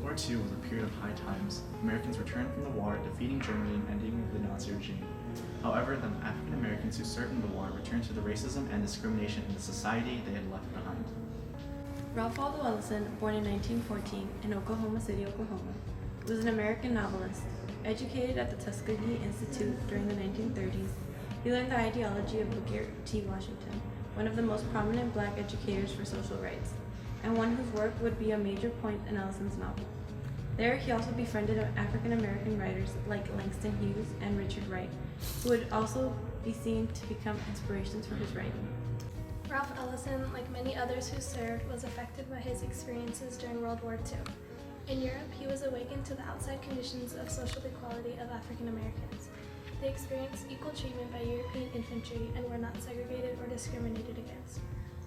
World War II was a period of high times. Americans returned from the war, defeating Germany and ending the Nazi regime. However, the African Americans who served in the war returned to the racism and discrimination in the society they had left behind. Ralph Waldo Ellison, born in 1914 in Oklahoma City, Oklahoma, was an American novelist. Educated at the Tuskegee Institute during the 1930s, he learned the ideology of Booker T. Washington, one of the most prominent black educators for social rights, and one whose work would be a major point in Ellison's novel. There, he also befriended African American writers like Langston Hughes and Richard Wright, who would also be seen to become inspirations for his writing. Ralph Ellison, like many others who served, was affected by his experiences during World War II. In Europe, he was awakened to the outside conditions of social equality of African Americans. They experienced equal treatment by European infantry and were not segregated or discriminated against.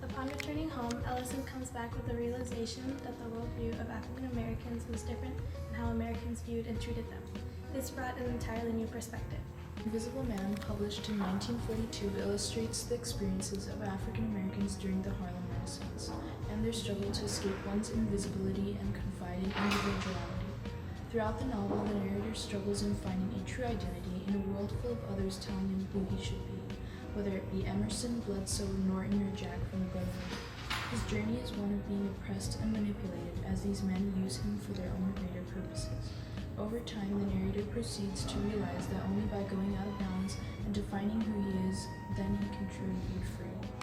Upon returning home, Ellison comes back with the realization that the worldview of African Americans was different in how Americans viewed and treated them. This brought an entirely new perspective. Invisible Man, published in 1942, illustrates the experiences of African Americans during the Harlem Renaissance and their struggle to escape one's invisibility and confide in individuality. Throughout the novel, the narrator struggles in finding a true identity in a world full of others telling him who he should be, whether it be Emerson, Bledsoe, Norton, or Jack from the Brotherhood. His journey is one of being oppressed and manipulated as these men use him for their own greater purposes. Over time, the narrator proceeds to realize that only by going out of bounds and defining who he is, then he can truly be free.